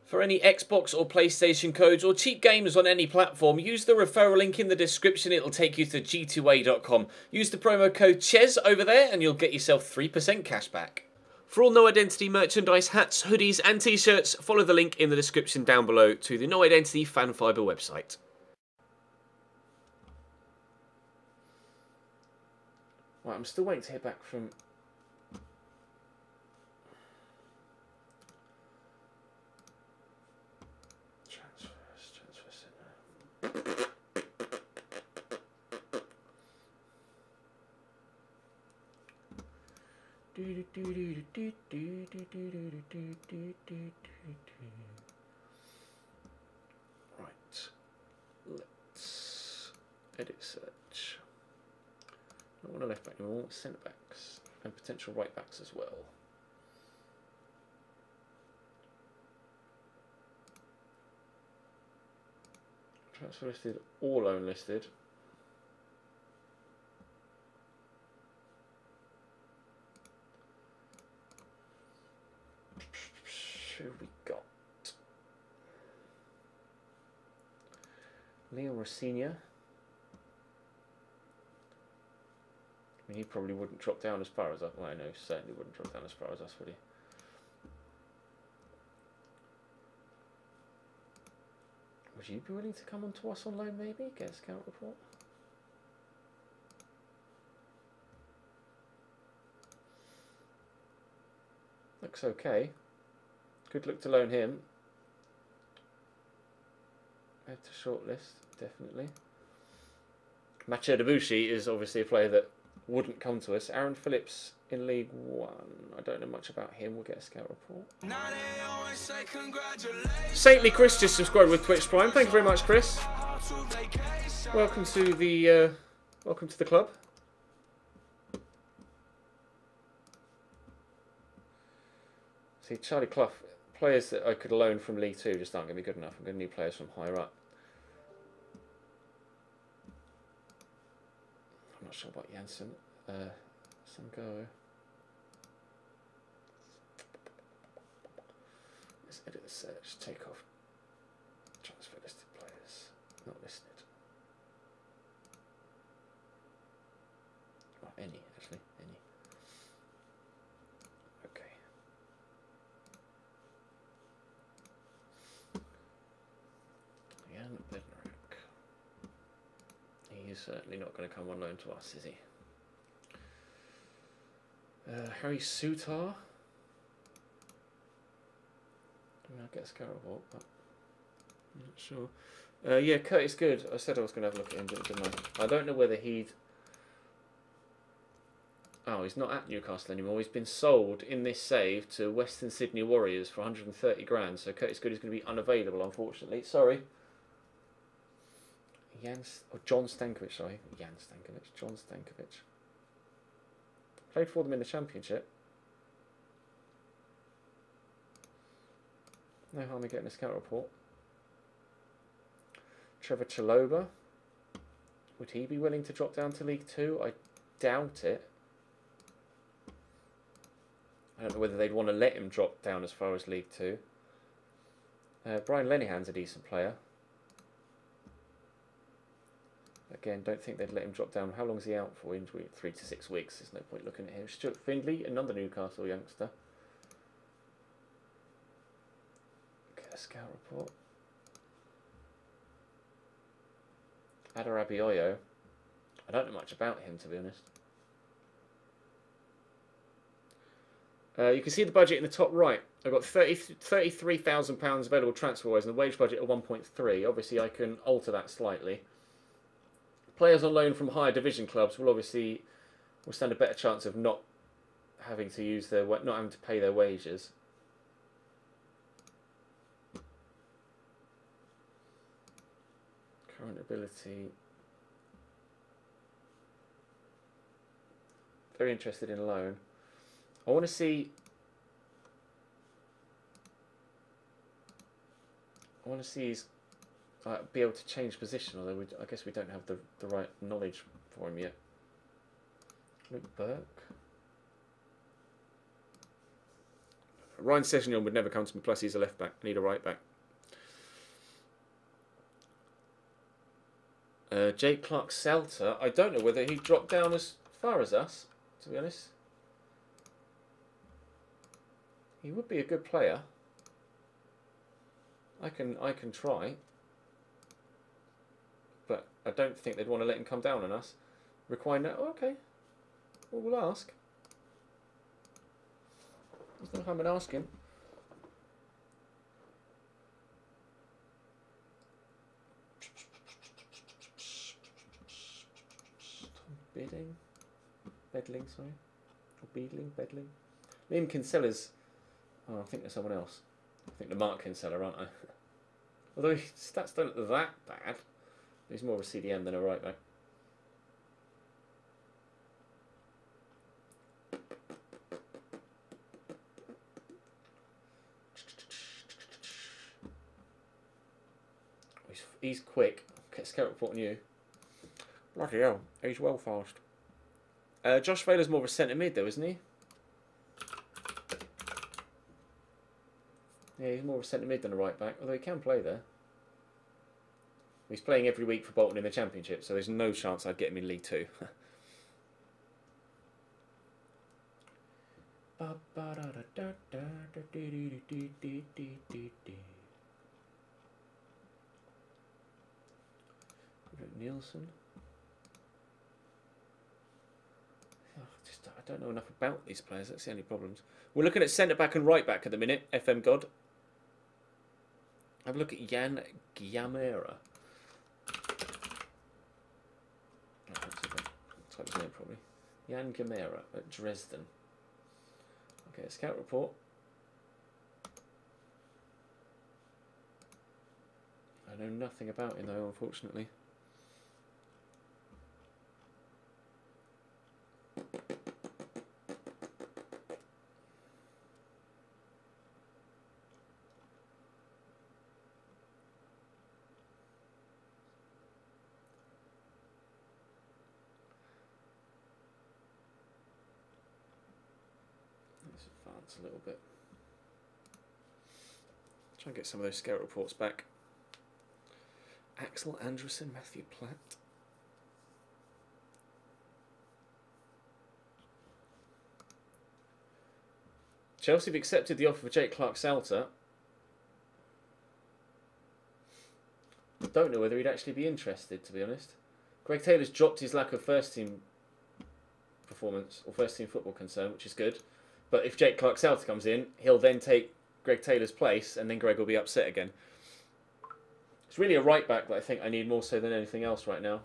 For any Xbox or PlayStation codes or cheap games on any platform, use the referral link in the description. It'll take you to g2a.com. Use the promo code CHES over there and you'll get yourself 3% cash back. For all No Identity merchandise, hats, hoodies and t-shirts, follow the link in the description down below to the No Identity Fan Fibre website. Right, I'm still waiting to hear back from... Transfer Centre. Right, let's edit search. I don't want a left back anymore, centre backs and potential right backs as well. Transfer listed, all loan listed. Who have we got? Leo Rossignol. I mean, he probably wouldn't drop down as far as us. Well, I know, certainly wouldn't drop down as far as us, would he? Would you be willing to come on to us on loan, maybe? Get a scout report? Looks okay. Good look to loan him. Add to shortlist, definitely. Macho Debussy is obviously a player that wouldn't come to us. Aaron Phillips in League One. I don't know much about him. We'll get a scout report. Saintly Chris just subscribed with Twitch Prime. Thank you very much, Chris. Welcome to the club. See, Charlie Clough, players that I could loan from League 2 just aren't going to be good enough. I'm going to need players from higher up. I'm not sure about Janssen. Sango. Let's edit the search. Take off transfer listed players. Not listed. Oh, any, actually. Any. Okay. Jan Bednarik. He's certainly not going to come on loan to us, is he? Harry Sutar. I get a scout report, but I'm not sure. Yeah, Curtis Good. I said I was going to have a look at him, didn't I? I don't know whether he'd... Oh, he's not at Newcastle anymore. He's been sold in this save to Western Sydney Warriors for 130 grand. So Curtis Good is going to be unavailable, unfortunately. Sorry. John Stankovic, sorry. John Stankovic. Played for them in the Championship. No harm in getting a scout report. Trevor Chalobah. Would he be willing to drop down to League 2? I doubt it. I don't know whether they'd want to let him drop down as far as League 2. Brian Lenihan's a decent player. Again, don't think they'd let him drop down. How long is he out for? Injury 3 to 6 weeks. There's no point looking at him. Stuart Findlay, another Newcastle youngster. Get a scout report. Adar Abioyo. I don't know much about him, to be honest. You can see the budget in the top right. I've got £33,000 available transfer-wise and the wage budget of 1.3. Obviously, I can alter that slightly. Players on loan from higher division clubs will stand a better chance of not having to pay their wages. Current ability. Very interested in loan. I want to see. He's be able to change position, although I guess we don't have the right knowledge for him yet. Luke Burke. Ryan Sessegnon would never come to me, plus he's a left back. I need a right back. Jake Clark-Salter. I don't know whether he dropped down as far as us, to be honest. He would be a good player. I can try. But I don't think they'd want to let him come down on us. Require no... Oh, okay. Well, we'll ask. There's no harm in asking. Bidding? Bedling, sorry. Or Beedling? Bedling? Liam Kinsella's... Oh, I think there's someone else. I think the Mark Kinsella, aren't I? Although his stats don't look that bad. He's more of a CDM than a right back. He's quick. Get a scout report on you. Bloody hell, he's well fast. Josh Taylor's more of a centre mid though, isn't he? Yeah, he's more of a centre mid than a right back, although he can play there. He's playing every week for Bolton in the Championship, so there's no chance I'd get him in League 2. Nielsen. I don't know enough about these players. That's the only problems. We're looking at centre back and right back at the minute. FM God. Have a look at Jan Giamera. Type his name probably. Jan Giamera at Dresden. Okay, a scout report. I know nothing about him though, unfortunately. Let's advance a little bit. Try and get some of those scout reports back. Axel Anderson, Matthew Platt. Chelsea have accepted the offer for Jake Clark-Salter. Don't know whether he'd actually be interested, to be honest. Greg Taylor's dropped his lack of first team performance or first team football concern, which is good. But if Jake Clark-Salter comes in, he'll then take Greg Taylor's place, and then Greg will be upset again. It's really a right back that I think I need more so than anything else right now.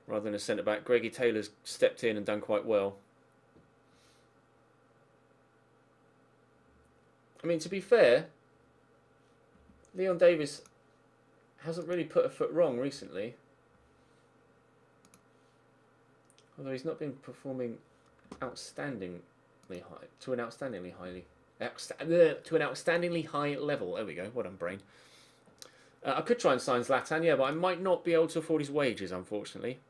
Rather than a centre back. Greggy Taylor's stepped in and done quite well. I mean, to be fair, Leon Davis hasn't really put a foot wrong recently. Although he's not been performing outstandingly high, to an outstandingly high level. There we go. What on brain. I could try and sign Zlatan, yeah, but I might not be able to afford his wages, unfortunately.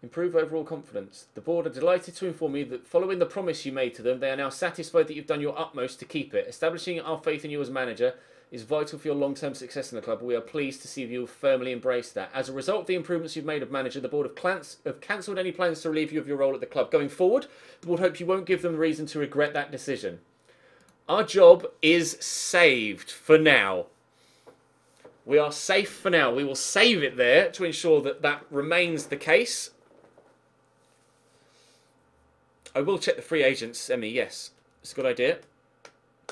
Improve overall confidence. The board are delighted to inform you that following the promise you made to them, they are now satisfied that you've done your utmost to keep it. Establishing our faith in you as manager is vital for your long-term success in the club. We are pleased to see you firmly embrace that. As a result of the improvements you've made as manager, the board have cancelled any plans to relieve you of your role at the club. Going forward, the board hope you won't give them reason to regret that decision. Our job is saved for now. We are safe for now. We will save it there to ensure that that remains the case. I will check the free agents, Emmy, yes. It's a good idea.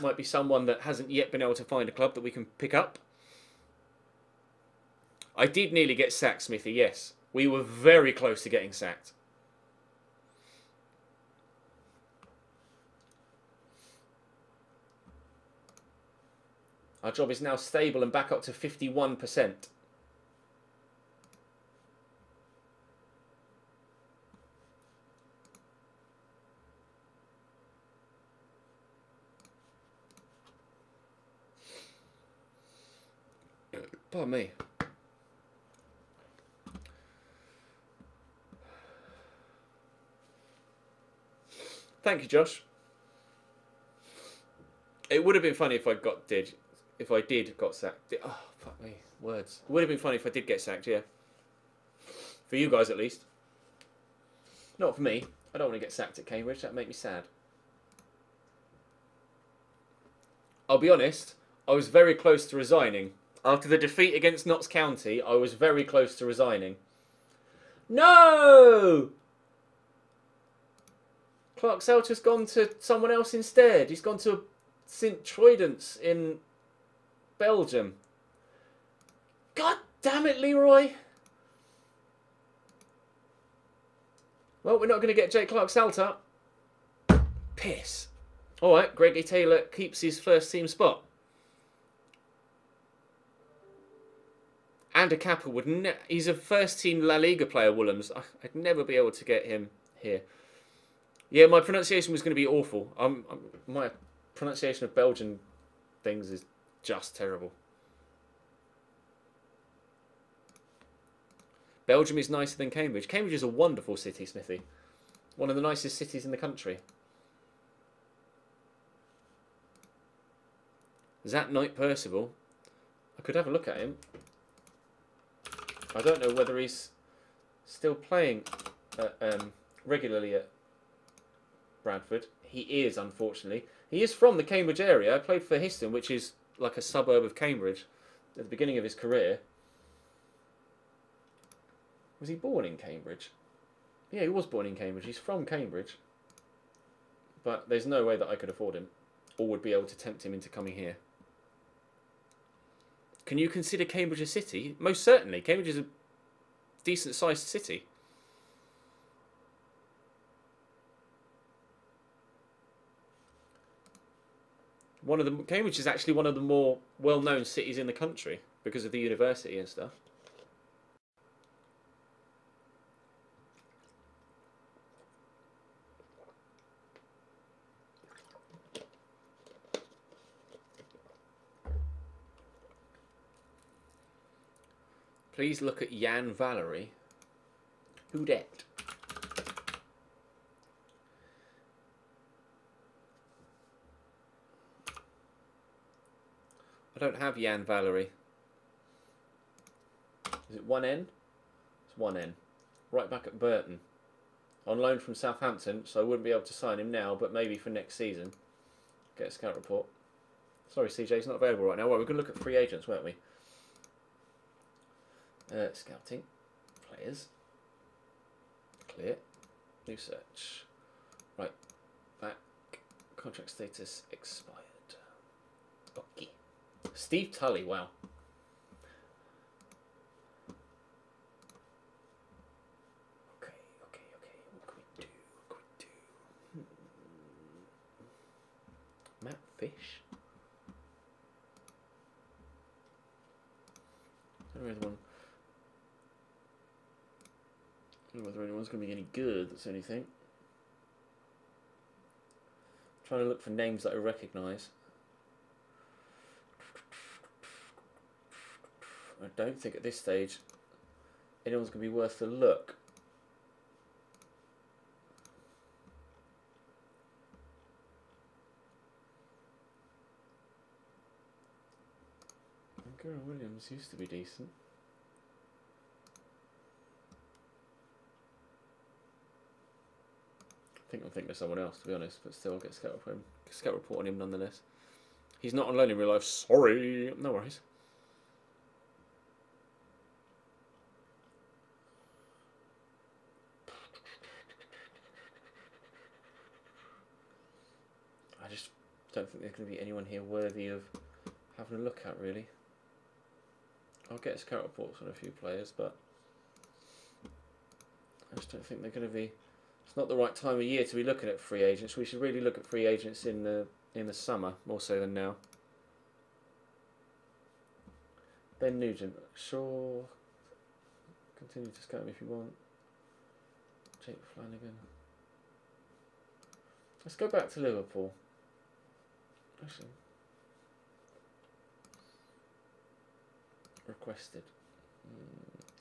Might be someone that hasn't yet been able to find a club that we can pick up. I did nearly get sacked, Smithy, yes. We were very close to getting sacked. Our job is now stable and back up to 51%. Pardon me. Thank you, Josh. It would have been funny if I got sacked. Oh, fuck me. Words. It would have been funny if I did get sacked, yeah. For you guys, at least. Not for me. I don't want to get sacked at Cambridge. That'd make me sad. I'll be honest, I was very close to resigning. After the defeat against Notts County, I was very close to resigning. No! Clark Selter's gone to someone else instead. He's gone to St. Troidence in Belgium. God damn it, Leroy! Well, we're not going to get Jake Clark Salter. Piss. Alright, Greggy Taylor keeps his first team spot. And a Kappa would he's a first team La Liga player, Woolhams. I'd never be able to get him here. Yeah, my pronunciation was going to be awful. My pronunciation of Belgian things is just terrible. Belgium is nicer than Cambridge. Cambridge is a wonderful city, Smithy. One of the nicest cities in the country. Zat Knight Percival. I could have a look at him. I don't know whether he's still playing regularly at Bradford. He is, unfortunately. He is from the Cambridge area. I played for Histon, which is like a suburb of Cambridge, at the beginning of his career. Was he born in Cambridge? Yeah, he was born in Cambridge. He's from Cambridge. But there's no way that I could afford him or would be able to tempt him into coming here. Can you consider Cambridge a city? Most certainly. Cambridge is a decent-sized city. Cambridge is actually one of the more well-known cities in the country because of the university and stuff. Please look at Jan Valerie. Who dat? I don't have Jan Valerie. Is it one N? It's one N. Right back at Burton. On loan from Southampton, so I wouldn't be able to sign him now, but maybe for next season. Get a scout report. Sorry, CJ, he's not available right now. Well, we're going to look at free agents, weren't we? Scouting. Players. Clear. New search. Right. Back. Contract status expired. Okay. Steve Tully, wow. Okay. What can we do? Matt Fish. I don't know whether anyone's going to be any good, that's anything. Trying to look for names that I recognise. I don't think at this stage anyone's going to be worth a look. Gary Williams used to be decent. I'm thinking of someone else, to be honest, but still I'll get a scout report on him nonetheless. He's not on loan in real life, sorry. No worries. I just don't think there's going to be anyone here worthy of having a look at, really. I'll get scout reports on a few players, but I just don't think they're going to be. It's not the right time of year to be looking at free agents. We should really look at free agents in the summer more so than now. Ben Nugent, sure. Continue to scout him if you want. Jake Flanagan. Let's go back to Liverpool. Actually, requested.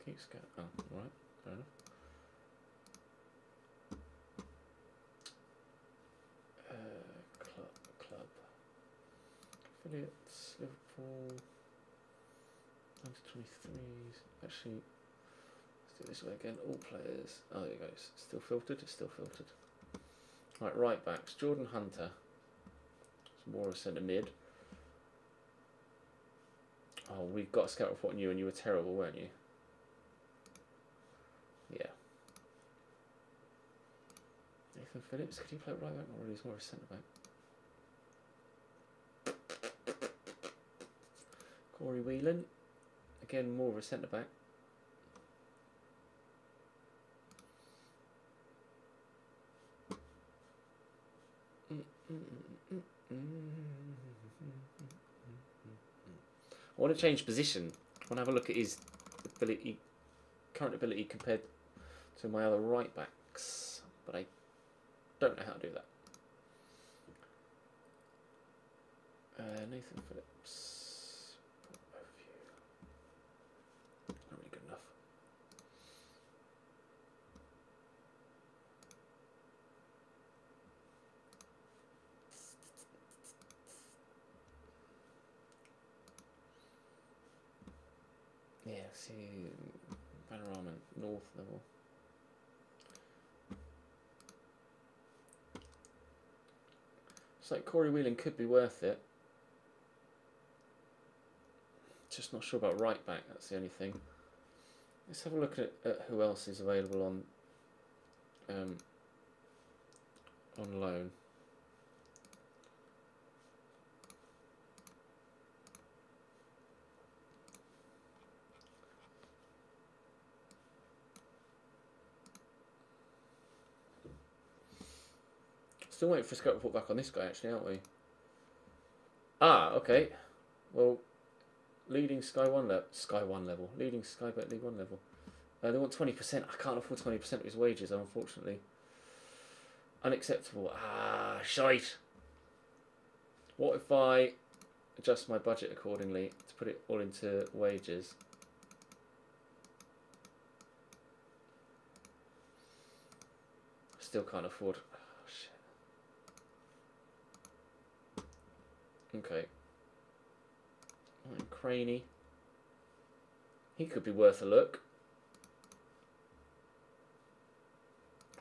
Keep scout. Oh, right, fair enough. affiliates, Liverpool, under 23s. Actually, let's do it this way again. All players. Oh, there you go. It's still filtered. It's still filtered. Right backs. Jordan Hunter. It's more of a centre mid. Oh, we've got a scout report on you, and you were terrible, weren't you? Yeah. Nathan Phillips, could you play right back? Or he's more of a centre back. Corey Whelan, again more of a centre back. I want to change position. I want to have a look at his ability, current ability compared to my other right backs, but I don't know how to do that. Nathan Phillips. Overview. Not really good enough. Yeah, see, panorama north level. It's like Corey Whelan could be worth it. Just not sure about right back, that's the only thing. Let's have a look at who else is available on loan. Still waiting for a scout report back on this guy, actually, aren't we? Ah, okay. Well, leading Sky 1 level, leading Sky Bet League 1 level. They want 20%. I can't afford 20% of his wages, unfortunately. Unacceptable. Ah, shite. What if I adjust my budget accordingly to put it all into wages? Still can't afford. Oh, shit. Okay. Right, Craney. He could be worth a look.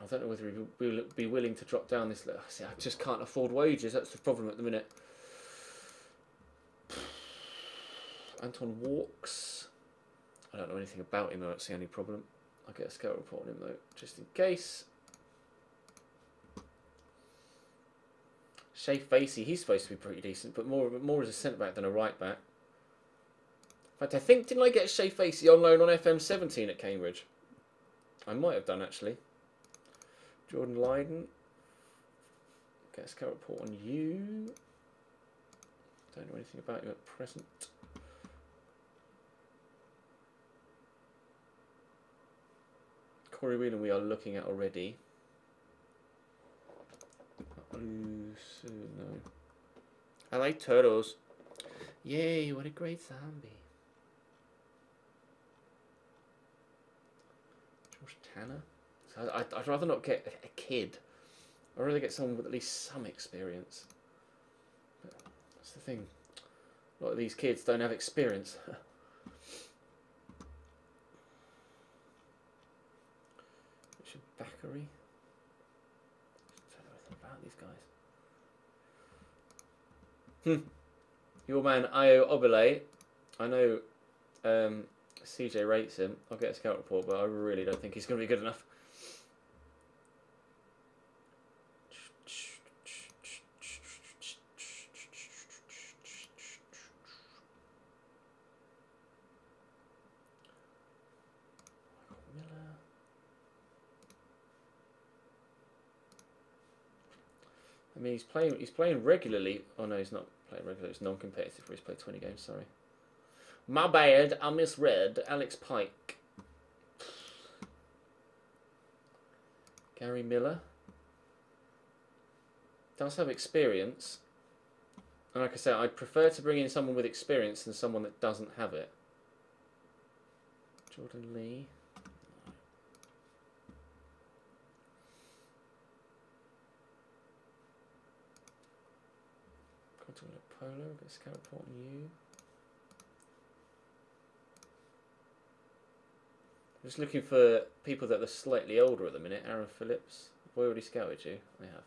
I don't know whether he will be willing to drop down this. See, I just can't afford wages. That's the problem at the minute. Anton Walks. I don't know anything about him though. That's the only problem. I'll get a scout report on him though, just in case. Shea Facey. He's supposed to be pretty decent, but more as a centre back than a right back. In fact, I think, didn't I get Shea Facey on loan on FM17 at Cambridge? I might have done, actually. Jordan Lydon. Get a scout report on you. Don't know anything about you at present. Corey Whelan we are looking at already. No. I like turtles. Yay, what a great zombie. Tanner. So I'd rather not get a kid. I'd rather get someone with at least some experience. But that's the thing. A lot of these kids don't have experience. Richard Thackeray. I don't know anything about these guys. Your man Ayo Obele. I know CJ rates him. I'll get a scout report, but I really don't think he's going to be good enough. I mean, he's playing regularly. Oh no, he's not playing regularly. It's non-competitive. He's played 20 games. Sorry. My bad, I misread. Alex Pike. Gary Miller. Does have experience. And like I said, I'd prefer to bring in someone with experience than someone that doesn't have it. Jordan Lee. Continental Polar, get a scout report on you. Just looking for people that are slightly older at the minute. Aaron Phillips. Have I already scouted you? I have.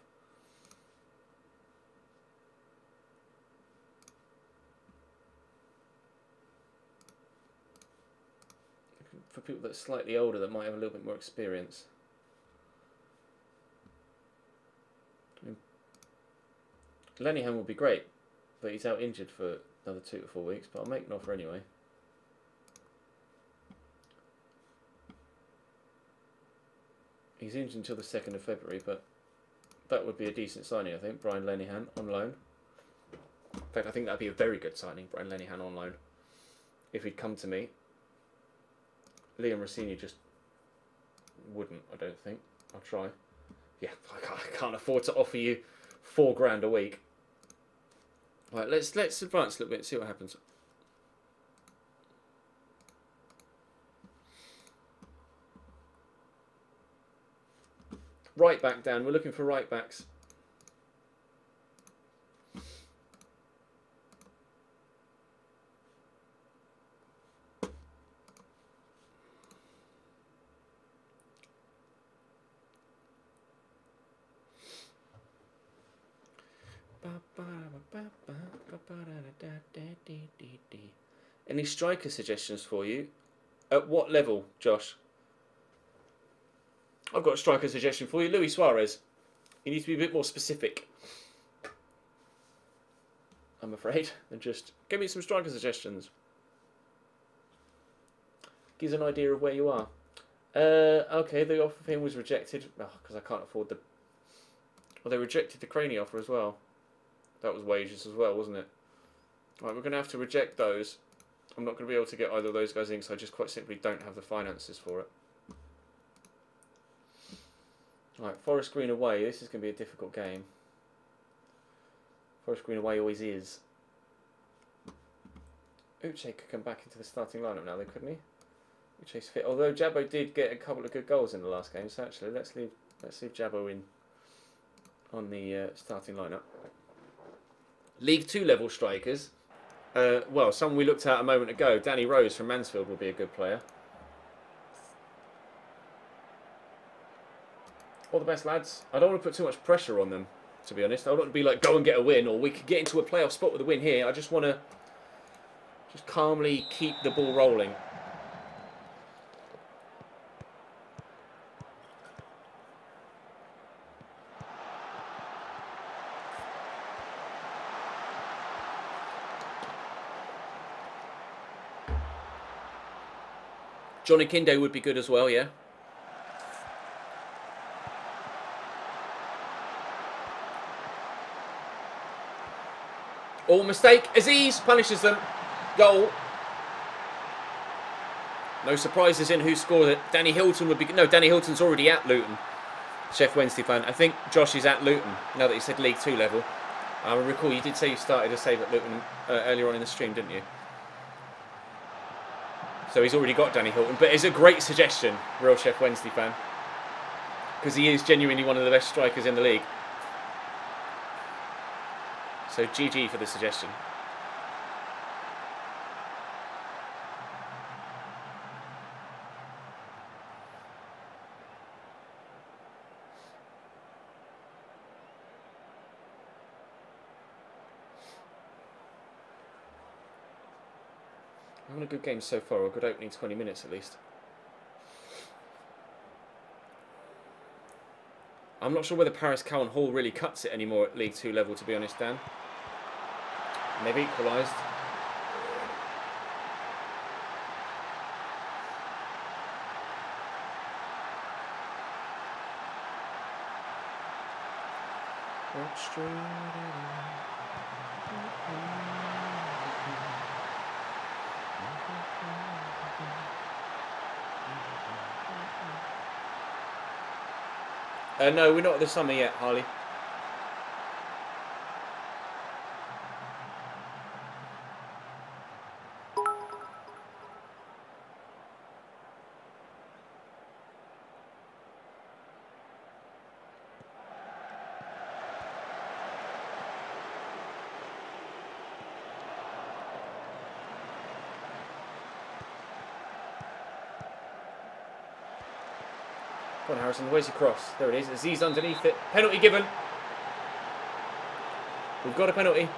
Looking for people that are slightly older that might have a little bit more experience. Lenihan would be great, but he's out injured for another 2 to 4 weeks, but I'll make an offer anyway. He's injured until the 2nd of February, but that would be a decent signing, I think. Brian Lenihan on loan. In fact, I think that would be a very good signing, Brian Lenihan on loan. If he'd come to me. Liam Rossini just wouldn't, I don't think. I'll try. Yeah, I can't afford to offer you £4 grand a week. Right, let's advance a little bit and see what happens. Right back, Dan. We're looking for right backs. Any striker suggestions for you? At what level, Josh? I've got a striker suggestion for you. Luis Suarez. You need to be a bit more specific, I'm afraid, than just give me some striker suggestions. Gives an idea of where you are. Okay, the offer for him was rejected. Because I can't afford the... Well, they rejected the Craney offer as well. That was wages as well, wasn't it? Right, we're going to have to reject those. I'm not going to be able to get either of those guys in, so I just quite simply don't have the finances for it. Right, Forest Green away. This is going to be a difficult game. Forest Green away always is. Uche could come back into the starting lineup now, though, couldn't he? Uche's fit. Although Jabbo did get a couple of good goals in the last game, so actually let's leave Jabbo in on the starting lineup. League 2 level strikers. Well, someone we looked at a moment ago, Danny Rose from Mansfield would be a good player. All the best, lads. I don't want to put too much pressure on them, to be honest. I don't want to be like, go and get a win, or we could get into a playoff spot with a win here. I just want to just calmly keep the ball rolling. Johnny Kinde would be good as well, yeah. Oh, mistake. Aziz punishes them. Goal. No surprises in who scored it. Danny Hilton would be... No, Danny Hilton's already at Luton. Chef Wednesday fan. I think Josh is at Luton, now that you said League 2 level. I recall you did say you started a save at Luton earlier on in the stream, didn't you? So he's already got Danny Hilton. But it's a great suggestion, real Chef Wednesday fan. Because he is genuinely one of the best strikers in the league. So GG for the suggestion. Having a good game so far, a good opening 20 minutes at least. I'm not sure whether Paris Cowan Hall really cuts it anymore at League 2 level, to be honest, Dan. And they've equalised. No, we're not at the summer yet, Harley. Come on, Harrison. Where's your cross? There it is. Aziz underneath it. Penalty given. We've got a penalty.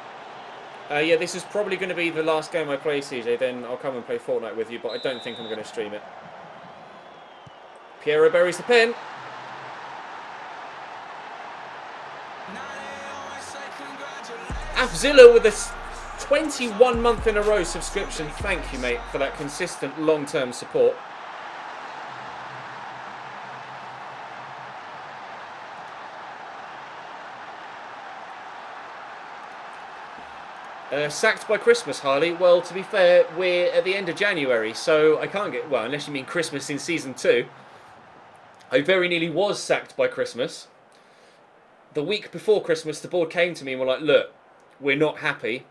Yeah, this is probably going to be the last game I play, CJ. Then I'll come and play Fortnite with you, but I don't think I'm going to stream it. Piero buries the pen. Afzilla with a 21 month in a row subscription. Thank you, mate, for that consistent long-term support. Sacked by Christmas, Harley. Well, to be fair, we're at the end of January, so I can't get... Well, unless you mean Christmas in Season 2. I very nearly was sacked by Christmas. The week before Christmas, the board came to me and were like, look, we're not happy.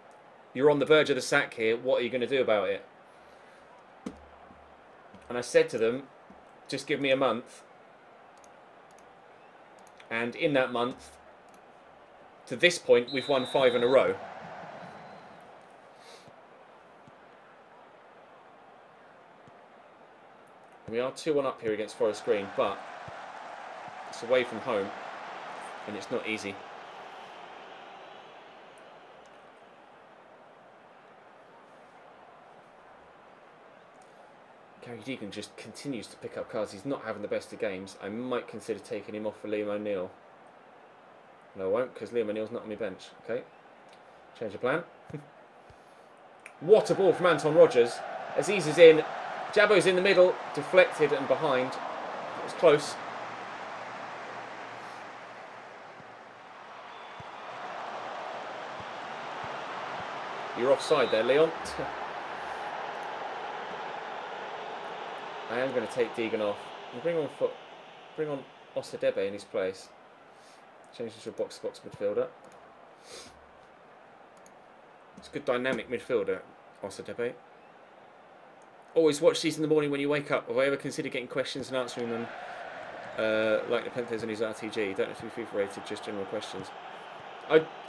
You're on the verge of the sack here. What are you going to do about it? And I said to them, just give me a month. And in that month, to this point, we've won 5 in a row. We are 2-1 up here against Forest Green, but it's away from home, and it's not easy. Gary Deegan just continues to pick up cards. He's not having the best of games. I might consider taking him off for Liam O'Neill. No, I won't, because Liam O'Neill's not on my bench. Okay, change of plan. What a ball from Anton Rodgers. Aziz is in. Jabo's in the middle, deflected and behind. It was close. You're offside there, Leon. I am going to take Deegan off. And bring on Osadebe in his place. Change this to a box-to-box midfielder. It's a good dynamic midfielder, Osadebe. Always watch these in the morning when you wake up. Have I ever considered getting questions and answering them like the Nepenthes and his RTG? Don't have to be FIFA rated, just general questions.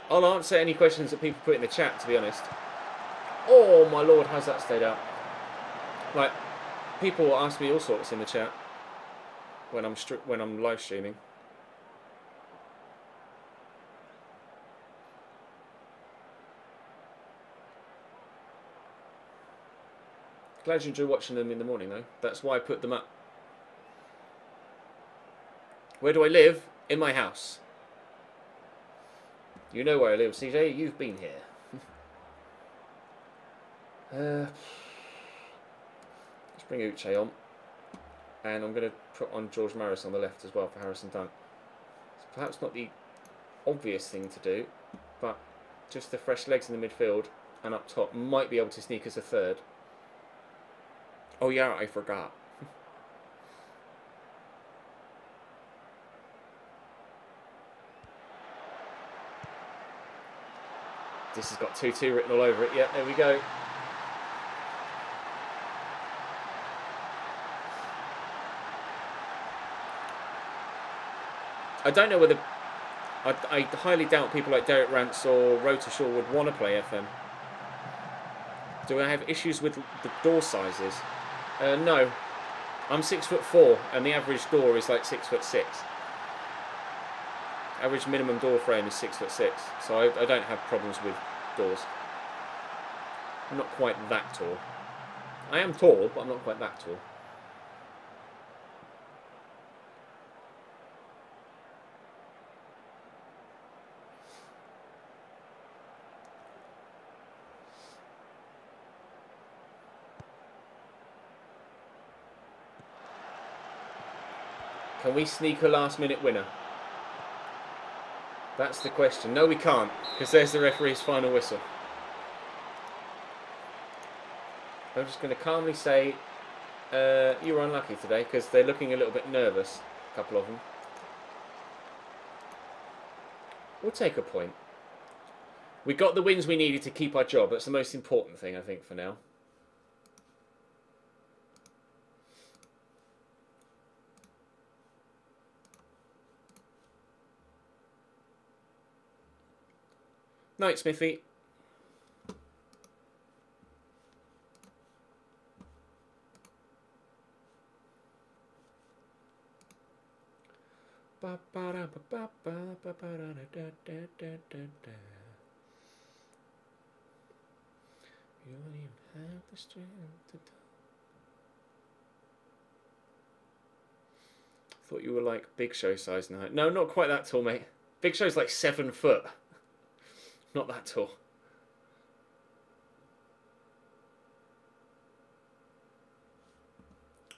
I'll answer any questions that people put in the chat, to be honest. Oh my lord, how's that stayed out? Like, people ask me all sorts in the chat when I'm live streaming. Glad you enjoy watching them in the morning, though. That's why I put them up. Where do I live? In my house. You know where I live, CJ. You've been here. Let's bring Uche on. And I'm going to put on George Maris on the left as well for Harrison Dunk. It's perhaps not the obvious thing to do, but just the fresh legs in the midfield and up top might be able to sneak us a third. Oh yeah, I forgot. This has got 2-2 written all over it. Yeah, there we go. I don't know whether... I highly doubt people like Derek Rance or Rotashaw would want to play FM. Do I have issues with the door sizes? No. I'm 6'4", and the average door is like 6'6". Average minimum door frame is 6'6", so I don't have problems with doors. I'm not quite that tall. I am tall, but I'm not quite that tall. Can we sneak a last-minute winner? That's the question. No, we can't, because there's the referee's final whistle. I'm just going to calmly say, you were unlucky today, because they're looking a little bit nervous, a couple of them. We'll take a point. We got the wins we needed to keep our job. That's the most important thing, I think, for now. Night, Smithy. won't even have the strength to... Thought you were like Big Show size now. No, not quite that tall, mate. Big Show's like 7 foot. Not that tall.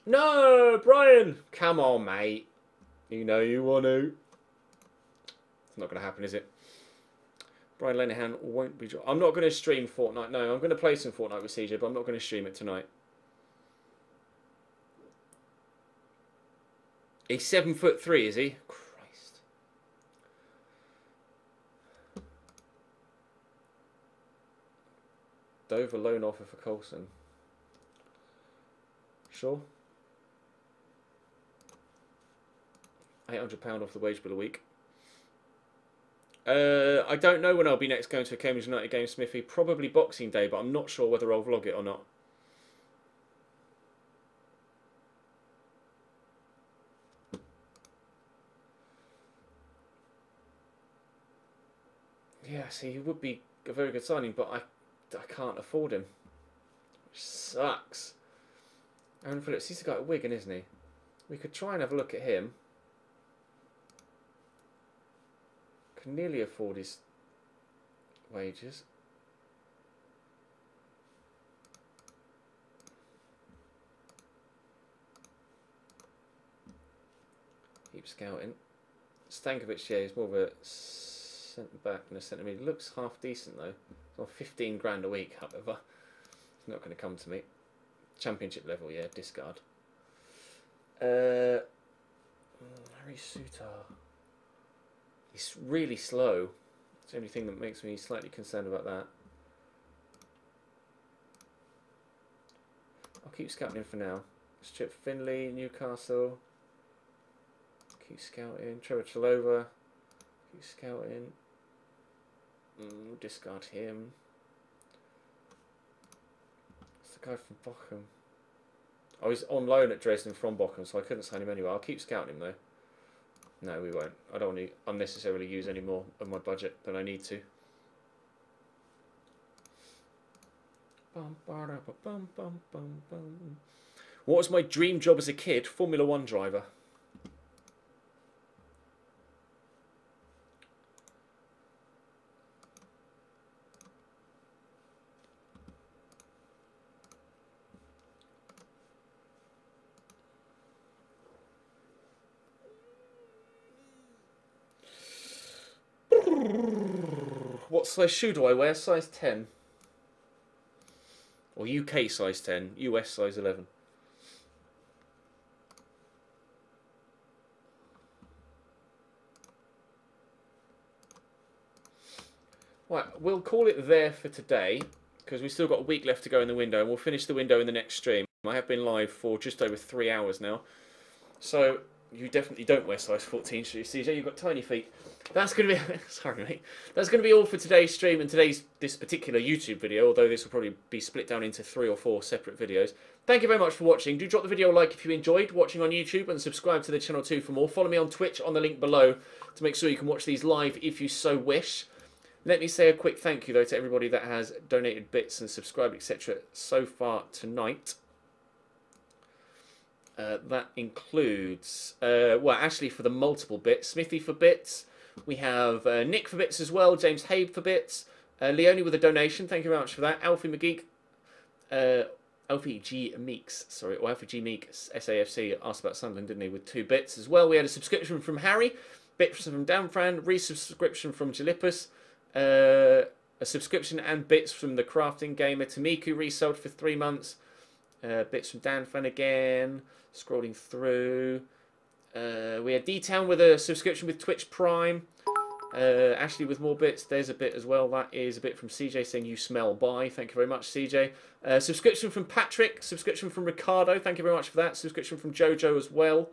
No, Brian! Come on, mate. You know you want to. It's not going to happen, is it? Brian Lenihan won't be... I'm not going to stream Fortnite. No, I'm going to play some Fortnite with CJ, but I'm not going to stream it tonight. He's 7'3", is he? Christ. Dover loan offer for Coulson. Sure. £800 off the wage bill a week. I don't know when I'll be next going to a Cambridge United game, Smithy. Probably Boxing Day, but I'm not sure whether I'll vlog it or not. Yeah, see, he would be a very good signing, but I can't afford him. Which sucks. Aaron Phillips, he's the guy at Wigan, isn't he? We could try and have a look at him. Can nearly afford his wages. Keep scouting. Stankovic, yeah, he's more of a centre back than a centre mid. Looks half decent though. He's on 15 grand a week, however. It's not going to come to me. Championship level, yeah, discard. Harry Suter. He's really slow. It's the only thing that makes me slightly concerned about that. I'll keep scouting him for now. Stuart Finley, Newcastle. Keep scouting. Trevor Chalova. Keep scouting. Discard him. It's the guy from Bochum. Oh, he's on loan at Dresden from Bochum, so I couldn't sign him anyway. I'll keep scouting him though. No, we won't. I don't want to unnecessarily use any more of my budget than I need to. What was my dream job as a kid? Formula 1 driver. What size shoe do I wear? Size 10. Or UK size 10, US size 11. Right, we'll call it there for today, because we've still got a week left to go in the window, and we'll finish the window in the next stream. I have been live for just over 3 hours now. So, you definitely don't wear size 14 shoes, CJ. You've got tiny feet. That's going to be... Sorry, mate. That's going to be all for today's stream and this particular YouTube video, although this will probably be split down into 3 or 4 separate videos. Thank you very much for watching. Do drop the video a like if you enjoyed watching on YouTube, and subscribe to the channel too for more. Follow me on Twitch on the link below to make sure you can watch these live if you so wish. Let me say a quick thank you, though, to everybody that has donated bits and subscribed, etc. so far tonight. That includes, well, actually for the multiple bits, Smithy for bits, we have Nick for bits as well, James Habe for bits, Leonie with a donation, thank you very much for that, Alfie McGeek, Alfie G Meeks, sorry, or Alfie G Meek, SAFC, asked about Sunderland, didn't he, with 2 bits as well. We had a subscription from Harry, bits from Danfran, resubscription from Jalipus, a subscription and bits from the Crafting Gamer, Tamiku resold for 3 months, bits from Danfran again, scrolling through. We had D-Town with a subscription with Twitch Prime. Ashley with more bits. There's a bit as well. That is a bit from CJ saying you smell by. Thank you very much, CJ. Subscription from Patrick. Subscription from Ricardo. Thank you very much for that. Subscription from Jojo as well.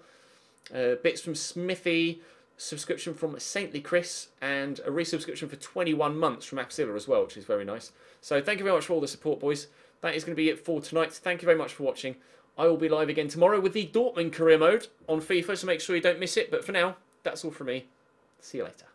Bits from Smithy. Subscription from Saintly Chris. And a resubscription for 21 months from Apsilla as well, which is very nice. So thank you very much for all the support, boys. That is going to be it for tonight. Thank you very much for watching. I will be live again tomorrow with the Dortmund career mode on FIFA, so make sure you don't miss it. But for now, that's all from me. See you later.